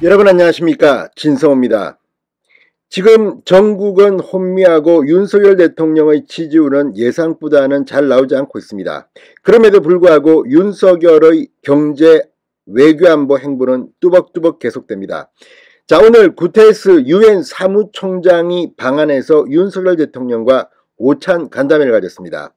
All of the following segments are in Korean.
여러분 안녕하십니까, 진성호입니다. 지금 전국은 혼미하고 윤석열 대통령의 지지율은 예상보다는 잘 나오지 않고 있습니다. 그럼에도 불구하고 윤석열의 경제 외교안보 행보는 뚜벅뚜벅 계속됩니다. 자, 오늘 구테스 유엔 사무총장이 방한해서 윤석열 대통령과 오찬 간담회를 가졌습니다.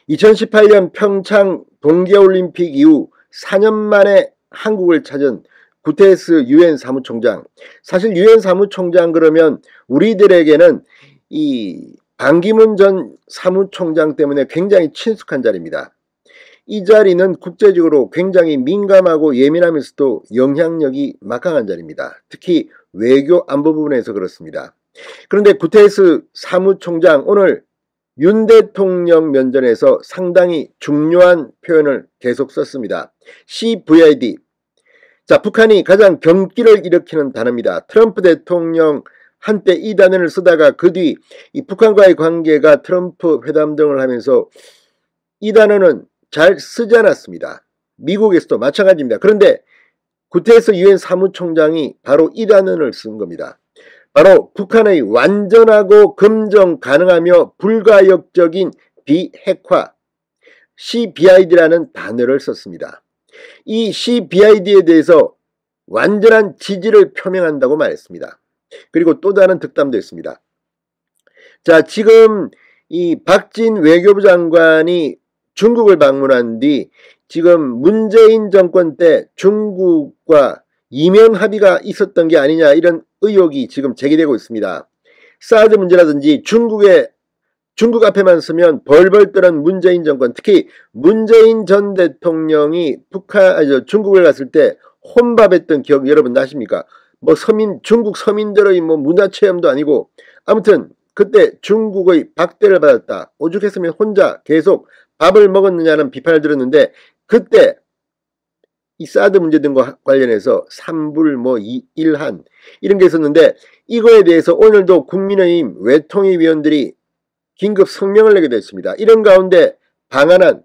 2018년 평창 동계올림픽 이후 4년 만에 한국을 찾은 구테스 유엔 사무총장. 사실 유엔 사무총장 그러면 우리들에게는 이 반기문 전 사무총장 때문에 굉장히 친숙한 자리입니다. 이 자리는 국제적으로 굉장히 민감하고 예민하면서도 영향력이 막강한 자리입니다. 특히 외교 안보 부분에서 그렇습니다. 그런데 구테스 사무총장 오늘 윤 대통령 면전에서 상당히 중요한 표현을 계속 썼습니다. CVID. 자, 북한이 가장 경기를 일으키는 단어입니다. 트럼프 대통령 한때 이 단어를 쓰다가 그 뒤 이 북한과의 관계가 트럼프 회담 등을 하면서 이 단어는 잘 쓰지 않았습니다. 미국에서도 마찬가지입니다. 그런데 구테스 유엔 사무총장이 바로 이 단어를 쓴 겁니다. 바로 북한의 완전하고 금정 가능하며 불가역적인 비핵화 CVID라는 단어를 썼습니다. 이 CVID에 대해서 완전한 지지를 표명한다고 말했습니다. 그리고 또 다른 득담도 있습니다. 자, 지금 이 박진 외교부 장관이 중국을 방문한 뒤 지금 문재인 정권 때 중국과 이면 합의가 있었던 게 아니냐, 이런 의혹이 지금 제기되고 있습니다. 사드 문제라든지 중국 앞에만 서면 벌벌 떠는 문재인 정권, 특히 문재인 전 대통령이 중국을 갔을 때 혼밥했던 기억 여러분 나십니까? 뭐 중국 서민들의 뭐 문화체험도 아니고, 아무튼 그때 중국의 박대를 받았다, 오죽했으면 혼자 계속 밥을 먹었느냐는 비판을 들었는데, 그때 이 사드 문제 등과 관련해서 삼불 일한 이런 게 있었는데, 이거에 대해서 오늘도 국민의힘 외통위 위원들이 긴급 성명을 내게 됐습니다. 이런 가운데 방한한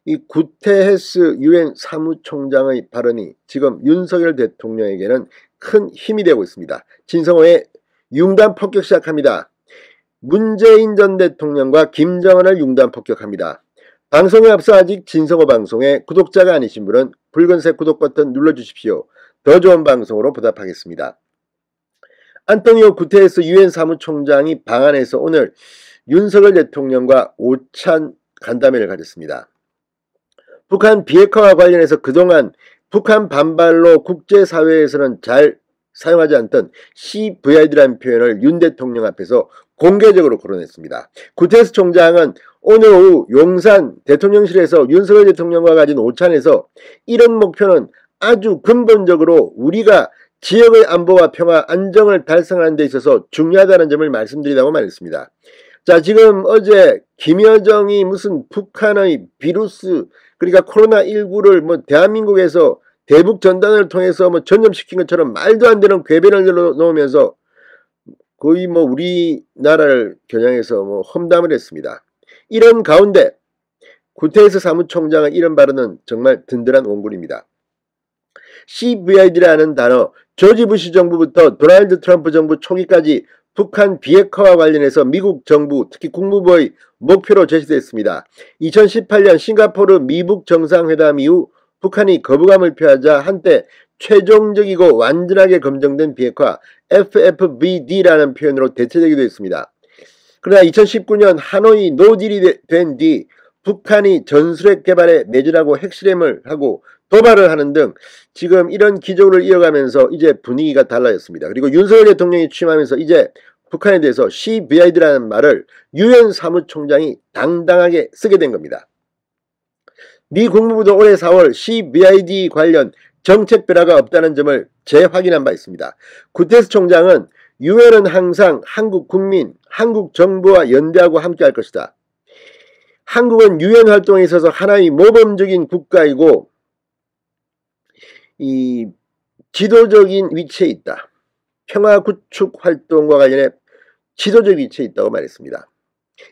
이 구테스 유엔 사무총장의 발언이 지금 윤석열 대통령에게는 큰 힘이 되고 있습니다. 진성호의 융단 폭격 시작합니다. 문재인 전 대통령과 김정은을 융단 폭격합니다. 방송에 앞서 아직 진성호 방송에 구독자가 아니신 분은 붉은색 구독 버튼 눌러주십시오. 더 좋은 방송으로 보답하겠습니다. 안토니오 구테스 유엔 사무총장이 방한해서 오늘 윤석열 대통령과 오찬 간담회를 가졌습니다. 북한 비핵화와 관련해서 그동안 북한 반발로 국제사회에서는 잘 사용하지 않던 CVID라는 표현을 윤 대통령 앞에서 공개적으로 거론했습니다. 구테스 총장은 오늘 오후 용산 대통령실에서 윤석열 대통령과 가진 오찬에서 이런 목표는 아주 근본적으로 우리가 지역의 안보와 평화, 안정을 달성하는 데 있어서 중요하다는 점을 말씀드리다고 말했습니다. 자, 지금 어제 김여정이 무슨 북한의 비루스, 그러니까 코로나19를 뭐 대한민국에서 대북 전단을 통해서 뭐 전염시킨 것처럼 말도 안 되는 궤변을 넣으면서 거의 뭐 우리나라를 겨냥해서 뭐 험담을 했습니다. 이런 가운데 구테스 사무총장의 이런 발언은 정말 든든한 원군입니다. CVID라는 단어, 조지 부시 정부부터 도널드 트럼프 정부 초기까지 북한 비핵화와 관련해서 미국 정부, 특히 국무부의 목표로 제시됐습니다. 2018년 싱가포르 미북 정상회담 이후 북한이 거부감을 표하자 한때 최종적이고 완전하게 검증된 비핵화 FFVD라는 표현으로 대체되기도 했습니다. 그러나 2019년 하노이 노딜이 된 뒤 북한이 전술핵 개발에 매진하고 핵실험을 하고 도발을 하는 등 지금 이런 기조를 이어가면서 이제 분위기가 달라졌습니다. 그리고 윤석열 대통령이 취임하면서 이제 북한에 대해서 CVID라는 말을 유엔 사무총장이 당당하게 쓰게 된 겁니다. 미 국무부도 올해 4월 CVID 관련 정책 변화가 없다는 점을 재확인한 바 있습니다. 구테스 총장은 유엔은 항상 한국 국민, 한국 정부와 연대하고 함께할 것이다. 한국은 유엔 활동에 있어서 하나의 모범적인 국가이고 이 지도적인 위치에 있다. 평화 구축 활동과 관련해 지도적 위치에 있다고 말했습니다.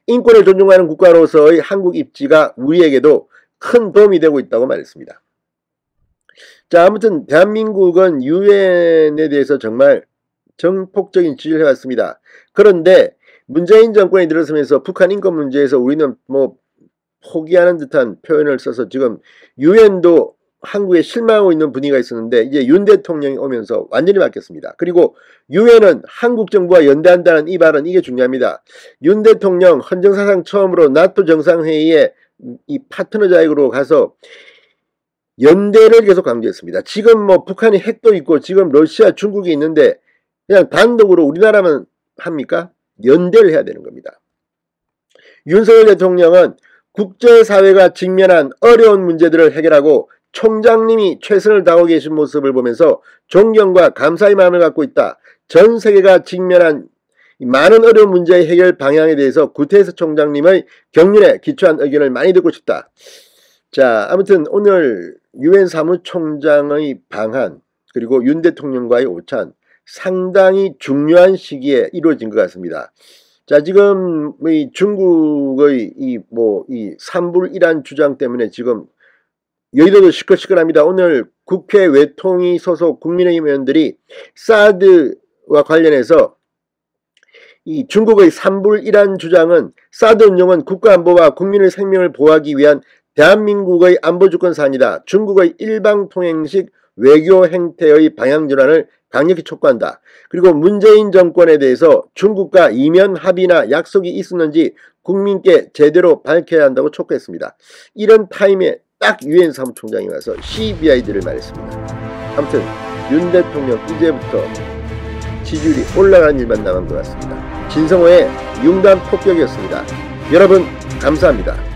인권을 존중하는 국가로서의 한국 입지가 우리에게도 큰 도움이 되고 있다고 말했습니다. 자, 아무튼 대한민국은 유엔에 대해서 정말 정폭적인 지지를 해왔습니다. 그런데 문재인 정권이 들어서면서 북한 인권 문제에서 우리는 뭐 포기하는 듯한 표현을 써서 지금 유엔도 한국에 실망하고 있는 분위기가 있었는데 이제 윤 대통령이 오면서 완전히 바뀌었습니다. 그리고 유엔은 한국 정부와 연대한다는 이 발언, 이게 중요합니다. 윤 대통령 헌정사상 처음으로 나토 정상회의에 이 파트너 자격으로 가서 연대를 계속 강조했습니다. 지금 뭐 북한이 핵도 있고 지금 러시아, 중국이 있는데 그냥 단독으로 우리나라만 합니까? 연대를 해야 되는 겁니다. 윤석열 대통령은 국제사회가 직면한 어려운 문제들을 해결하고 총장님이 최선을 다하고 계신 모습을 보면서 존경과 감사의 마음을 갖고 있다. 전 세계가 직면한 많은 어려운 문제의 해결 방향에 대해서 구태서 총장님의 경륜에 기초한 의견을 많이 듣고 싶다. 자, 아무튼 오늘 유엔 사무총장의 방한 그리고 윤 대통령과의 오찬 상당히 중요한 시기에 이루어진 것 같습니다. 자, 지금 이 중국의 이 삼불 일한 주장 때문에 지금 여의도도 시끌시끌합니다. 오늘 국회 외통위 소속 국민의힘 의원들이 사드와 관련해서 이 중국의 삼불 일한 주장은 사드 운용은 국가안보와 국민의 생명을 보호하기 위한 대한민국의 안보주권 사안이다. 중국의 일방통행식 외교 행태의 방향전환을 강력히 촉구한다. 그리고 문재인 정권에 대해서 중국과 이면 합의나 약속이 있었는지 국민께 제대로 밝혀야 한다고 촉구했습니다. 이런 타임에 딱 유엔 사무총장이 와서 CBI들을 말했습니다. 아무튼 윤 대통령 이제부터 지지율이 올라가는 일만 남은 것 같습니다. 진성호의 융단 폭격이었습니다. 여러분 감사합니다.